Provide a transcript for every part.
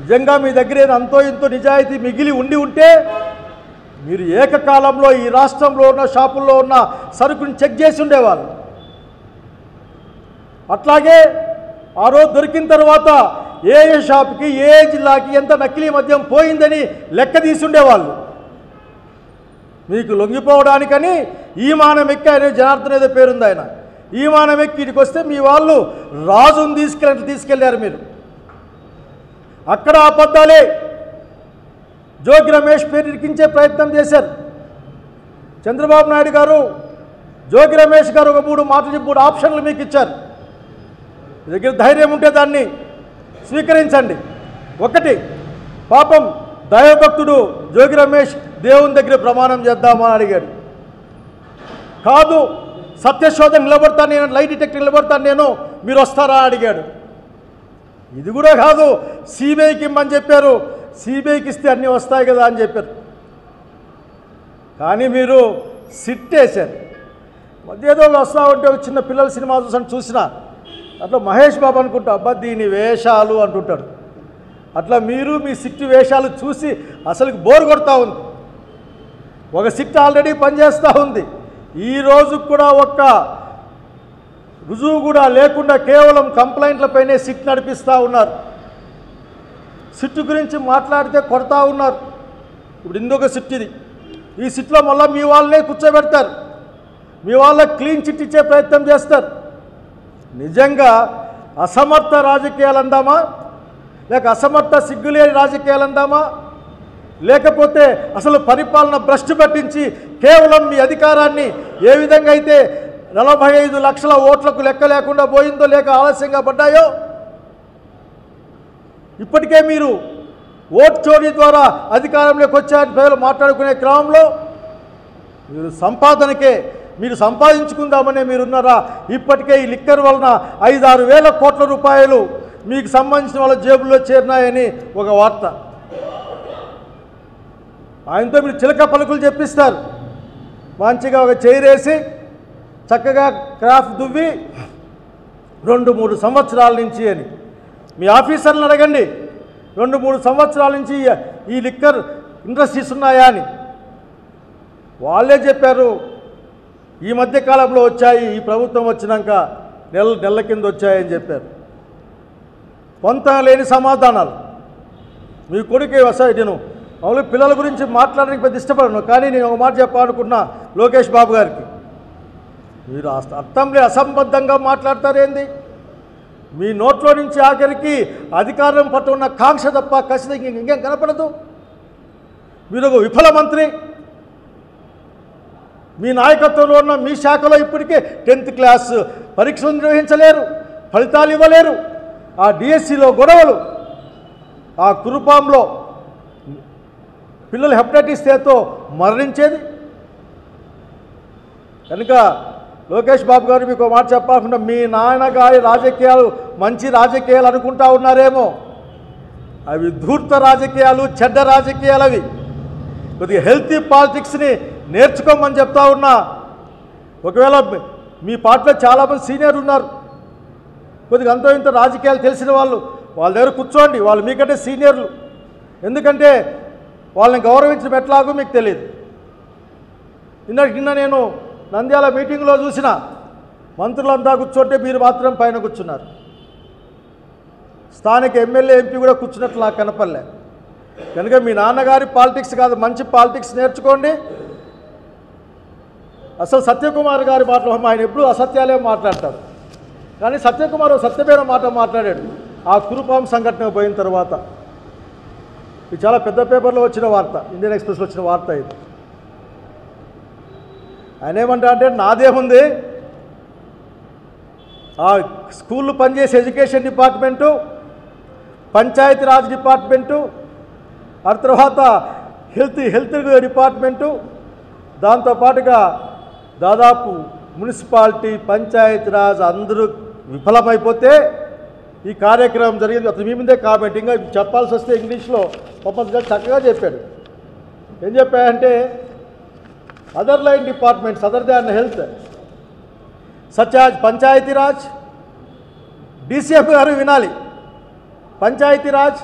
నిజంగా మీ దగ్గర అంతో ఇంతో నిజాయితీ మిగిలి ఉంటే మీరు ఏకకాలంలో ఈ రాష్ట్రంలో ఉన్న షాపుల్లో ఉన్న సరుకుని చెక్ చేసి ఉండేవాళ్ళు. అట్లాగే ఆ రోజు దొరికిన తర్వాత ఏ షాపుకి ఏ జిల్లాకి ఎంత నకిలీ మద్యం పోయిందని లెక్క తీసి ఉండేవాళ్ళు. మీకు లొంగిపోవడానికని ఈమానం ఎక్కి ఆయన జనార్దన్ ఏదో పేరుంది, ఆయన ఈమానం ఎక్కి ఇటుకు వస్తే మీ వాళ్ళు రాజును తీసుకెళ్ళారు. మీరు అక్కడ అబద్ధాలే. జోగి రమేష్ పేరు ఇరికించే ప్రయత్నం చేశారు. చంద్రబాబు నాయుడు గారు జోగి రమేష్ గారు ఒక 3 మాటలు 3 ఆప్షన్లు మీకు ఇచ్చారు. మీ దగ్గర ధైర్యం ఉంటే దాన్ని స్వీకరించండి. 1, పాపం దైవభక్తుడు జోగి రమేష్ దేవుని దగ్గర ప్రమాణం చేద్దామని అడిగాడు. కాదు, సత్యశోధన నిలబడతాను నేను, లై డిటెక్టర్ నిలబడతాను నేను, మీరు వస్తారా అడిగాడు. ఇది కూడా కాదు, సిబిఐకి ఇమ్మని చెప్పారు. సిబిఐకి ఇస్తే అన్నీ వస్తాయి కదా అని చెప్పారు. కానీ మీరు సిట్ వేశారు. మధ్య ఏదో వస్తూ ఉంటే చిన్న పిల్లల సినిమా చూసిన అట్లా మహేష్ బాబు అనుకుంటా, అబ్బా దీని వేషాలు అంటుంటాడు. అట్లా మీరు మీ సిట్టు వేషాలు చూసి అసలుకి బోర్ కొడతా ఉంది. ఒక సిట్ ఆల్రెడీ పనిచేస్తూ ఉంది. ఈరోజు కూడా ఒక్క రుజువు కూడా లేకుండా కేవలం కంప్లైంట్లపైనే సిట్ నడిపిస్తూ ఉన్నారు. సిట్టు గురించి మాట్లాడితే కొడతా ఉన్నారు. ఇప్పుడు ఇంకొక సిట్ ఇది. ఈ సిట్లో మళ్ళీ మీ వాళ్ళనే కూర్చోబెడతారు. మీ వాళ్ళకి క్లీన్ చిట్ ఇచ్చే ప్రయత్నం చేస్తారు. నిజంగా అసమర్థ రాజకీయాలు అందామా, లేక అసమర్థ సిగ్గులేని రాజకీయాలు అందామా, లేకపోతే అసలు పరిపాలన భ్రష్టు పట్టించి కేవలం మీ అధికారాన్ని ఏ విధంగా అయితే 45 లక్షల ఓట్లకు లెక్క లేకుండా పోయిందో, లేక ఆలస్యంగా పడ్డాయో, ఇప్పటికే మీరు ఓట్ చోరీ ద్వారా అధికారంలోకి వచ్చారని ప్రజలు మాట్లాడుకునే క్రమంలో మీరు సంపాదనకే, మీరు సంపాదించుకుందామనే మీరున్నారా? ఇప్పటికే ఈ లిక్కర్ వలన 5-6 వేల కోట్ల రూపాయలు మీకు సంబంధించిన వాళ్ళ జేబుల్లో చేరినాయని ఒక వార్త. ఆయనతో మీరు చిలక పలుకులు చెప్పిస్తారు. మంచిగా ఒక చైరేసి చక్కగా క్రాఫ్ట్ దువ్వి 2-3 సంవత్సరాల నుంచి అని మీ ఆఫీసర్లను అడగండి. 2-3 సంవత్సరాల నుంచి ఈ లిక్కర్ ఇండస్ట్రీస్ ఉన్నాయా అని. వాళ్ళే చెప్పారు ఈ మధ్యకాలంలో వచ్చాయి, ఈ ప్రభుత్వం వచ్చినాక నెల కింద వచ్చాయని చెప్పారు. పొంతం లేని సమాధానాలు. మీ కొడుకే వస్తాయి. నేను మామూలు పిల్లల గురించి మాట్లాడడానికి పెద్ద ఇష్టపడను, కానీ నేను ఒక మాట చెప్పాలనుకున్నా లోకేష్ బాబు గారికి. మీరు అర్థంలే అసంబద్ధంగా మాట్లాడతారేంది? మీ నోట్లో నుంచి ఆఖరికి అధికారం పట్ల ఉన్న కాంక్ష తప్ప ఖచ్చితంగా ఇంకేం కనపడదు. మీరు ఒక విఫల మంత్రి. మీ నాయకత్వంలో ఉన్న మీ శాఖలో ఇప్పటికే 10th క్లాస్ పరీక్షలు నిర్వహించలేరు, ఫలితాలు ఇవ్వలేరు. ఆ డిఎస్సిలో గొడవలు, ఆ కురుపాంలో పిల్లలు హెపటైటిస్ ఏతో మరణించేది. కనుక లోకేష్ బాబు గారు మీకు మాట చెప్పకుండా మీ నాన్నగారి రాజకీయాలు మంచి రాజకీయాలు అనుకుంటా ఉన్నారేమో. అవి ధూర్త రాజకీయాలు, చెడ్డ రాజకీయాలు. అవి కొద్దిగా హెల్తీ పాలిటిక్స్ని నేర్చుకోమని చెప్తా ఉన్నా. ఒకవేళ మీ పార్టీలో చాలామంది సీనియర్లు ఉన్నారు, కొద్దిగా అంతో ఇంత రాజకీయాలు తెలిసిన వాళ్ళు, వాళ్ళ దగ్గర కూర్చోండి. వాళ్ళు మీకంటే సీనియర్లు. ఎందుకంటే వాళ్ళని గౌరవించడం ఎట్లాగో మీకు తెలియదు. నిన్న నేను నంద్యాల మీటింగ్లో చూసిన మంత్రులంతా కూర్చోంటే మీరు మాత్రం పైన కూర్చున్నారు. స్థానిక ఎమ్మెల్యే ఎంపీ కూడా కూర్చున్నట్లు నాకు కనపడలే. కనుక మీ నాన్నగారి పాలిటిక్స్ కాదు, మంచి పాలిటిక్స్ నేర్చుకోండి. అసలు సత్యకుమార్ గారి మాటలు ఆయన ఎప్పుడూ అసత్యాలే మాట్లాడతారు. కానీ సత్యకుమార్ సత్యమైన మాట మాట్లాడాడు ఆ కురుపాం సంఘటన పోయిన తర్వాత. ఇది చాలా పెద్ద పేపర్లో వచ్చిన వార్త, ఇండియన్ ఎక్స్ప్రెస్లో వచ్చిన వార్త ఇది. ఆయన ఏమంటా అంటే నాదేముంది, ఆ స్కూళ్ళు పనిచేసే ఎడ్యుకేషన్ డిపార్ట్మెంటు, పంచాయతీరాజ్ డిపార్ట్మెంటు, ఆ తర్వాత హెల్త్ డిపార్ట్మెంటు, దాంతోపాటుగా దాదాపు మున్సిపాలిటీ, పంచాయతీరాజ్ అందరూ విఫలమైపోతే ఈ కార్యక్రమం జరిగింది. అతను మీ ముందే కామెంట్, ఇంకా చెప్పాల్సి వస్తే ఇంగ్లీష్లో పప్పగా చక్కగా చెప్పాడు. ఏం చెప్పాయంటే other line departments other than health such as Panchayati Raj, DCF గారు వినాలి, Panchayati Raj,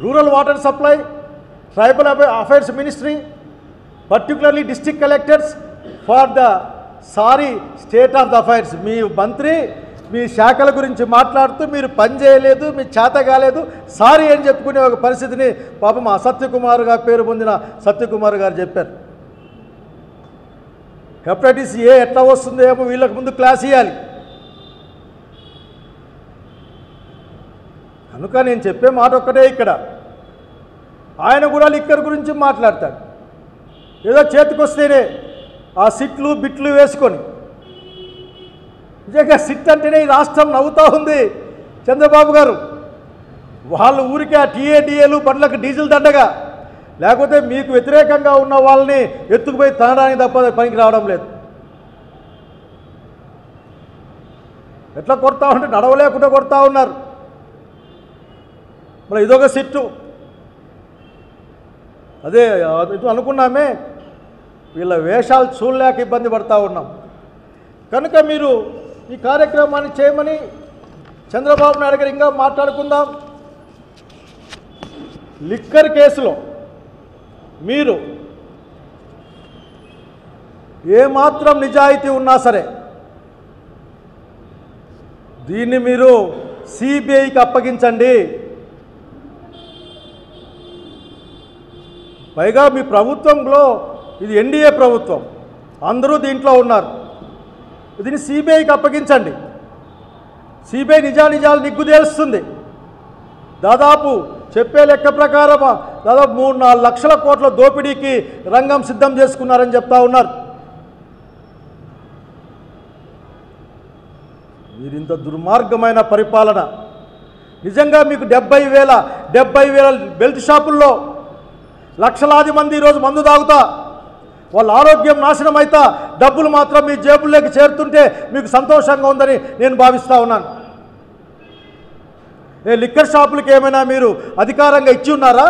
rural water supply, tribal affairs ministry, particularly district collectors for the state of the affairs. మీ మంత్రి మీ శాఖల గురించి మాట్లాడుతూ మీరు పని చేయలేదు, మీ చేత కాలేదు, సారీ అని చెప్పుకునే ఒక పరిస్థితిని పాపం ఆ సత్యకుమార్ గారు, పేరు పొందిన సత్యకుమార్ గారు చెప్పారు. హెపటైటిస్ ఏ ఎట్లా వస్తుందో ఏమో వీళ్ళకి ముందు క్లాస్ ఇవ్వాలి. కనుక నేను చెప్పే మాట ఒక్కటే, ఇక్కడ ఆయన కూడా లిక్కర్ గురించి మాట్లాడతాడు. ఏదో చేతికొస్తేనే ఆ సిట్లు బిట్లు వేసుకొని. నిజంగా సిట్ అంటేనే ఈ రాష్ట్రం నవ్వుతూ ఉంది. చంద్రబాబు గారు వాళ్ళు ఊరికే ఆ టీఏడీఏలు బండ్లకు డీజిల్ దండగా, లేకపోతే మీకు వ్యతిరేకంగా ఉన్న వాళ్ళని ఎత్తుకుపోయి తనడానికి తప్ప పనికి రావడం లేదు. ఎట్లా కొడతా ఉంటే నడవలేకుండా కొడతా ఉన్నారు. మరి ఇదొక సిట్టు. అదే ఇది అనుకున్నామే, వీళ్ళ వేషాలు చూడలేక ఇబ్బంది పడతా ఉన్నాం. కనుక మీరు ఈ కార్యక్రమాన్ని చేయమని చంద్రబాబు నాయుడు గారు ఇంకా మాట్లాడుకుందాం. లిక్కర్ కేసులో మీరు ఏమాత్రం నిజాయితీ ఉన్నా సరే దీన్ని మీరు సిబిఐకి అప్పగించండి. పైగా మీ ప్రభుత్వంలో ఇది ఎన్డీఏ ప్రభుత్వం, అందరూ దీంట్లో ఉన్నారు. దీన్ని సిబిఐకి అప్పగించండి. సిబిఐ నిజాలు నిగ్గు తేలుస్తుంది. దాదాపు చెప్పే లెక్క ప్రకారం దాదాపు 3-4 లక్షల కోట్ల దోపిడీకి రంగం సిద్ధం చేసుకున్నారని చెప్తా ఉన్నారు. మీరింత దుర్మార్గమైన పరిపాలన నిజంగా మీకు 70,000 బెల్ట్ షాపుల్లో లక్షలాది మంది ఈరోజు మందు తాగుతా వాళ్ళ ఆరోగ్యం నాశనం అవుతా డబ్బులు మాత్రం మీ జేబుల్లోకి చేరుతుంటే మీకు సంతోషంగా ఉందని నేను భావిస్తూ ఉన్నాను. లిక్కర్ షాపులకి ఏమైనా మీరు అధికారంగా ఇచ్చి ఉన్నారా?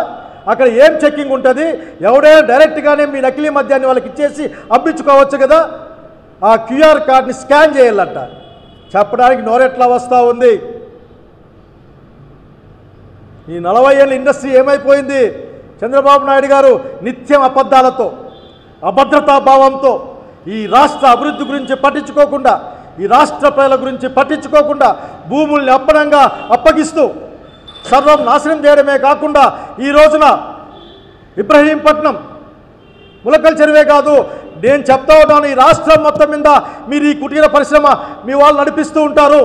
అక్కడ ఏం చెక్కింగ్ ఉంటుంది? ఎవడైనా డైరెక్ట్గానే మీ నకిలీ మద్యాన్ని వాళ్ళకి ఇచ్చేసి అమ్మించుకోవచ్చు కదా. ఆ క్యూఆర్ కార్డ్ని స్కాన్ చేయాలంట. చెప్పడానికి నోరెట్లా వస్తూ ఉంది. ఈ 40 ఏళ్ళ ఇండస్ట్రీ ఏమైపోయింది? చంద్రబాబు నాయుడు గారు నిత్యం అబద్ధాలతో, అభద్రతా భావంతో ఈ రాష్ట్ర అభివృద్ధి గురించి పట్టించుకోకుండా, ఈ రాష్ట్ర ప్రజల గురించి పట్టించుకోకుండా భూముల్ని అప్పగిస్తూ సర్వం నాశనం చేయడమే కాకుండా ఈ రోజున ఇబ్రహీంపట్నం, ములకల్ చెరువే కాదు, నేను చెప్తా ఉన్నాను, ఈ రాష్ట్రం మొత్తం మీద మీరు ఈ కుటీర పరిశ్రమ మీ వాళ్ళు నడిపిస్తూ ఉంటారు.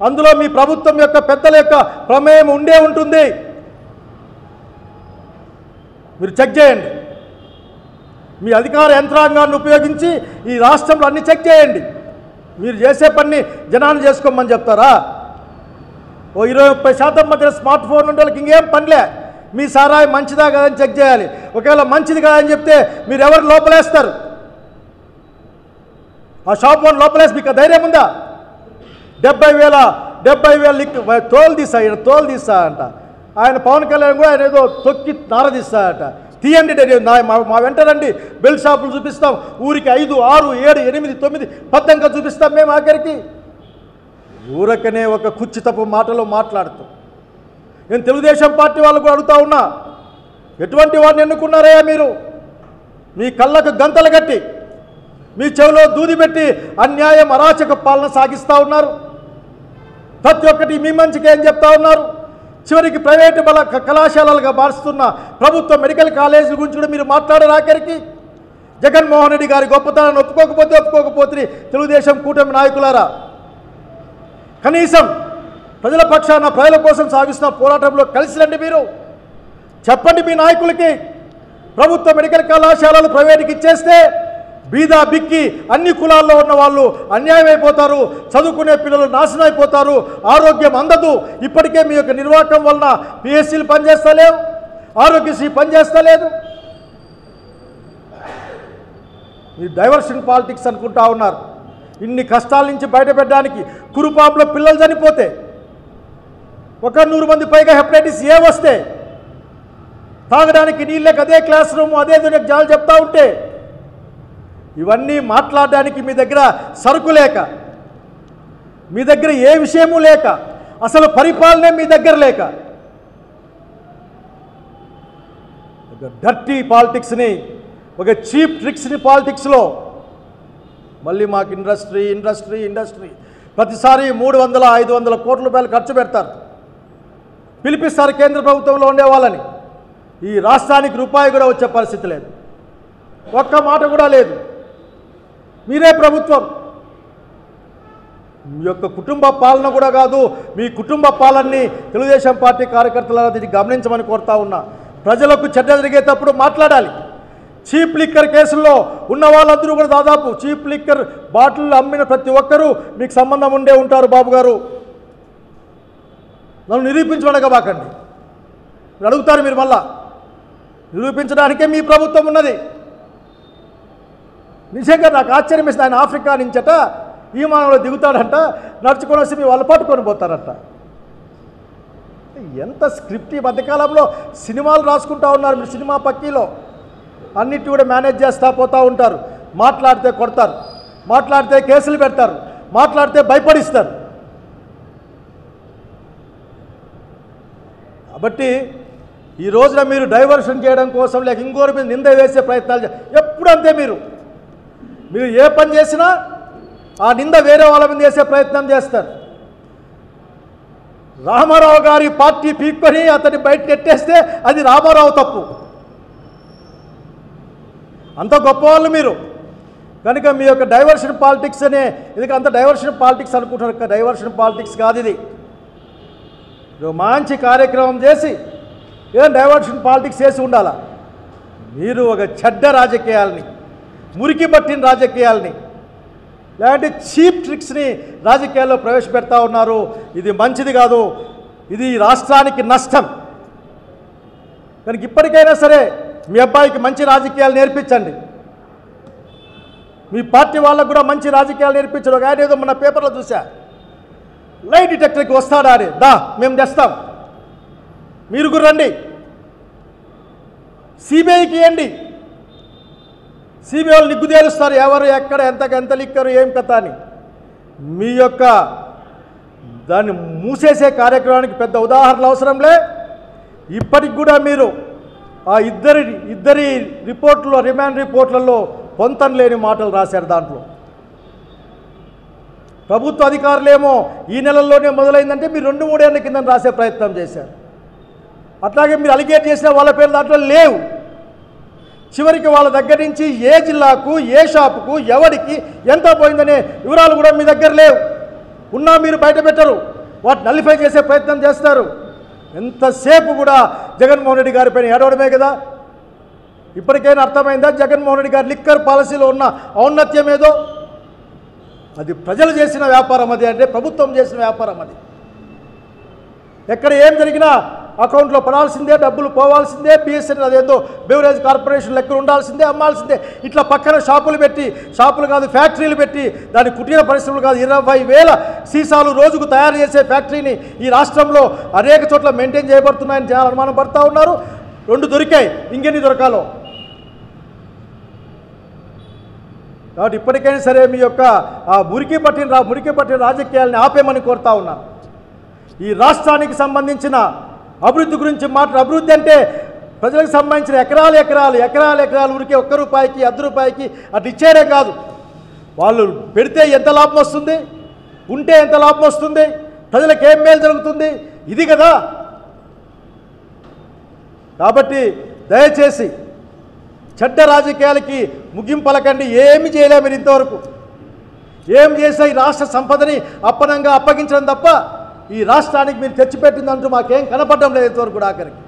అందులో మీ ప్రభుత్వం యొక్క పెద్దల యొక్క ప్రమేయం ఉండే ఉంటుంది. మీరు చెక్ చేయండి. మీ అధికార యంత్రాంగాన్ని ఉపయోగించి ఈ రాష్ట్రంలో అన్ని చెక్ చేయండి. మీరు చేసే పని జనాన్ని చేసుకోమని చెప్తారా? ఓ 20-30% మధ్య స్మార్ట్ ఫోన్ ఉండే వాళ్ళకి ఇంకేం పనిలే. మీ సారాయి మంచిదా కాదని చెక్ చేయాలి. ఒకవేళ మంచిది కాదని చెప్తే మీరు ఎవరు లోపలేస్తారు? ఆ షాప్ వన్ లోపలేసి మీకు ధైర్యం ఉందా? 70,000 తోలు తీస్తా అంట. ఆయన పవన్ కళ్యాణ్ కూడా ఆయన ఏదో తొక్కి నారదీస్తాడట. తీయండి, మా వెంటనండి, బెల్ట్ షాపులు చూపిస్తాం, ఊరికి 5, 6, 7, 8, 9 పద్దంగా చూపిస్తాం మేము. ఆఖరికి ఊరకనే ఒక కుచ్చితపు మాటలు మాట్లాడుతూ నేను తెలుగుదేశం పార్టీ వాళ్ళు కూడా అడుగుతా ఉన్నా, ఎటువంటి వాడిని ఎన్నుకున్నారయ్యా మీరు? మీ కళ్ళకు గంతలు కట్టి మీ చెవిలో దూది పెట్టి అన్యాయం అరాచక పాలన సాగిస్తూ ఉన్నారు. ప్రతి ఒక్కటి మీ మంచికి ఏం చెప్తా ఉన్నారు? చివరికి ప్రైవేటు కళాశాలలుగా మారుస్తున్న ప్రభుత్వ మెడికల్ కాలేజీల గురించి కూడా మీరు మాట్లాడారు. ఆఖరికి జగన్మోహన్ రెడ్డి గారి గొప్పతనాన్ని ఒప్పుకోకపోతే తెలుగుదేశం కూటమి నాయకులారా, కనీసం ప్రజల పక్షాన ప్రజల కోసం సాగిస్తున్న పోరాటంలో కలిసి రండి. మీరు చెప్పండి మీ నాయకులకి, ప్రభుత్వ మెడికల్ కళాశాలలు ప్రైవేటుకి ఇచ్చేస్తే బీదా బిక్కి అన్ని కులాల్లో ఉన్న వాళ్ళు అన్యాయం అయిపోతారు, చదువుకునే పిల్లలు నాశనం అయిపోతారు, ఆరోగ్యం అందదు. ఇప్పటికే మీ యొక్క నిర్వాహకం వలన పిఎస్సీలు పనిచేస్తలేవు, ఆరోగ్యశ్రీ పనిచేస్తలేదు. మీరు డైవర్షన్ పాలిటిక్స్ అనుకుంటా ఉన్నారు. ఇన్ని కష్టాల నుంచి బయటపెట్టడానికి కురుపాంలో పిల్లలు చనిపోతే 100 మంది పైగా హెపటైటిస్ ఏ వస్తే తాగడానికి నీళ్ళకి అదే క్లాస్ రూమ్ అదే జాలు చెప్తా ఉంటే ఇవన్నీ మాట్లాడడానికి మీ దగ్గర సరుకు లేక, మీ దగ్గర ఏ విషయము లేక, అసలు పరిపాలనే మీ దగ్గర లేక ఒక డర్టీ పాలిటిక్స్ని, ఒక చీప్ ట్రిక్స్ని పాలిటిక్స్లో మళ్ళీ మాకు ఇండస్ట్రీ ప్రతిసారి 300-500 కోట్ల రూపాయలు ఖర్చు పెడతారు, పిలిపిస్తారు కేంద్ర ప్రభుత్వంలో ఉండే వాళ్ళని. ఈ రాష్ట్రానికి రూపాయి కూడా వచ్చే పరిస్థితి లేదు, ఒక్క మాట కూడా లేదు. మీరే ప్రభుత్వం, మీ యొక్క కుటుంబ పాలన కూడా కాదు, మీ కుటుంబ పాలనని తెలుగుదేశం పార్టీ కార్యకర్తలను దీన్ని గమనించమని కోరుతా ఉన్నా. ప్రజలకు చెడ్డ జరిగేటప్పుడు మాట్లాడాలి. చీప్ లిక్కర్ కేసుల్లో ఉన్న వాళ్ళందరూ కూడా దాదాపు చీప్ లిక్కర్ బాటిల్ అమ్మిన ప్రతి ఒక్కరూ మీకు సంబంధం ఉండే ఉంటారు. బాబు గారు, నన్ను నిరూపించమనగబాకండి, అడుగుతారు మీరు. మళ్ళా నిరూపించడానికే మీ ప్రభుత్వం ఉన్నది. నిజంగా నాకు ఆశ్చర్యం వేసింది. ఆయన ఆఫ్రికా నుంచట ఈ మానవులో దిగుతాడంట, నడుచుకొని వచ్చి మీ వాళ్ళు పట్టుకొని పోతారంట. ఎంత స్క్రిప్ట్! ఈ మధ్యకాలంలో సినిమాలు రాసుకుంటూ ఉన్నారు మీరు, సినిమా పక్కీలో అన్నిటి కూడా మేనేజ్ చేస్తూ పోతూ ఉంటారు. మాట్లాడితే కొడతారు, మాట్లాడితే కేసులు పెడతారు, మాట్లాడితే భయపడిస్తారు. కాబట్టి ఈ రోజున మీరు డైవర్షన్ చేయడం కోసం లేక ఇంకోరి మీద నింద వేసే ప్రయత్నాలు ఎప్పుడు అంతే. మీరు ఏ పని చేసినా ఆ నింద వేరే వాళ్ళ మీద వేసే ప్రయత్నం చేస్తారు. రామారావు గారి పార్టీ పీక్కొని అతన్ని బయట నెట్టేస్తే అది రామారావు తప్పు. అంత గొప్పవాళ్ళు మీరు కనుక మీ యొక్క డైవర్షన్ పాలిటిక్స్ అనే ఇది అంత డైవర్షన్ పాలిటిక్స్ అనుకుంటున్నారు. డైవర్షన్ పాలిటిక్స్ కాదు ఇది. మంచి కార్యక్రమం చేసి ఏం డైవర్షన్ పాలిటిక్స్ చేసి ఉండాలా? మీరు ఒక చెడ్డ రాజకీయాలని, మురికి పట్టిన రాజకీయాలని, లేదంటే చీప్ ట్రిక్స్ని రాజకీయాల్లో ప్రవేశపెడతా ఉన్నారు. ఇది మంచిది కాదు, ఇది రాష్ట్రానికి నష్టం. కనుక ఇప్పటికైనా సరే మీ అబ్బాయికి మంచి రాజకీయాలు నేర్పించండి. మీ పార్టీ వాళ్ళకు కూడా మంచి రాజకీయాలు నేర్పించరు. ఒక ఆయన ఏదో మన పేపర్లో చూసా, లై డిటెక్టర్కి వస్తాడా అని, దా మేము తెస్తాం, మీరు కూడా రండి, సిబిఐకి ఇవ్వండి, సిబిఐ వాళ్ళు నిగ్గు తేలుస్తారు ఎవరు ఎక్కడ ఎంత లిక్కరు ఏం కథ అని. మీ యొక్క దాన్ని మూసేసే కార్యక్రమానికి పెద్ద ఉదాహరణలు అవసరంలే. ఇప్పటికి కూడా మీరు ఆ ఇద్దరి రిపోర్ట్లో, రిమాండ్ రిపోర్ట్లలో పొంతం లేని మాటలు రాశారు. దాంట్లో ప్రభుత్వ అధికారులేమో ఈ నెలల్లోనే మొదలైందంటే మీరు 2-3 ఏళ్ళ కింద రాసే ప్రయత్నం చేశారు. అట్లాగే మీరు అలిగేట్ చేసిన వాళ్ళ పేర్లు దాంట్లో లేవు. చివరికి వాళ్ళ దగ్గర నుంచి ఏ జిల్లాకు, ఏ షాపుకు, ఎవరికి ఎంత పోయిందనే వివరాలు కూడా మీ దగ్గర లేవు. ఉన్నా మీరు బయట పెట్టరు, వాటిని నలిఫై చేసే ప్రయత్నం చేస్తారు. ఎంతసేపు కూడా జగన్మోహన్ రెడ్డి గారి పైన ఏడవడమే కదా. ఇప్పటికైనా అర్థమైందా జగన్మోహన్ రెడ్డి గారి లిక్కర్ పాలసీలో ఉన్న ఔన్నత్యం ఏదో? అది ప్రజలు చేసిన వ్యాపారం, అది అంటే ప్రభుత్వం చేసిన వ్యాపారం. అది ఎక్కడ ఏం జరిగినా అకౌంట్లో పడాల్సిందే, డబ్బులు పోవాల్సిందే, బిఎస్ఎన్ అదేందో బెవరేజ్ కార్పొరేషన్ లెక్కలు ఉండాల్సిందే, అమ్మాల్సిందే. ఇట్లా పక్కన షాపులు పెట్టి, షాపులు కాదు ఫ్యాక్టరీలు పెట్టి, దాని కుటీర పరిశ్రమలు కాదు 20,000 సీసాలు రోజుకు తయారు చేసే ఫ్యాక్టరీని ఈ రాష్ట్రంలో అనేక చోట్ల మెయింటైన్ చేయబడుతున్నాయని చాలా అనుమానం పడుతూ ఉన్నారు. 2 దొరికాయి, ఇంకెన్ని దొరకాలో. కాబట్టి ఇప్పటికైనా సరే మీ యొక్క ఆ మురికి పట్టిన రాజకీయాలని ఆపేమని కోరుతా ఉన్నాను. ఈ రాష్ట్రానికి సంబంధించిన అభివృద్ధి గురించి అభివృద్ధి అంటే ప్రజలకు సంబంధించిన ఎకరాలు ఉరికి 1 రూపాయికి, 1 రూపాయికి అటు ఇచ్చేయడం కాదు. వాళ్ళు పెడితే ఎంత లాభం వస్తుంది, ఉంటే ఎంత లాభం వస్తుంది, ప్రజలకు ఏం మేలు జరుగుతుంది, ఇది కదా. కాబట్టి దయచేసి చెడ్డ రాజకీయాలకి ముగింపు పలకండి. ఏమి చేయలేము మీరు ఇంతవరకు. ఏం చేసినా ఈ రాష్ట్ర సంపదని అప్పనంగా అప్పగించడం తప్ప ఈ రాష్ట్రానికి మీరు తెచ్చిపెట్టిందంటూ మాకేం కనపడడం లేదు ఇంతవరకు కూడా. ఆఖరికి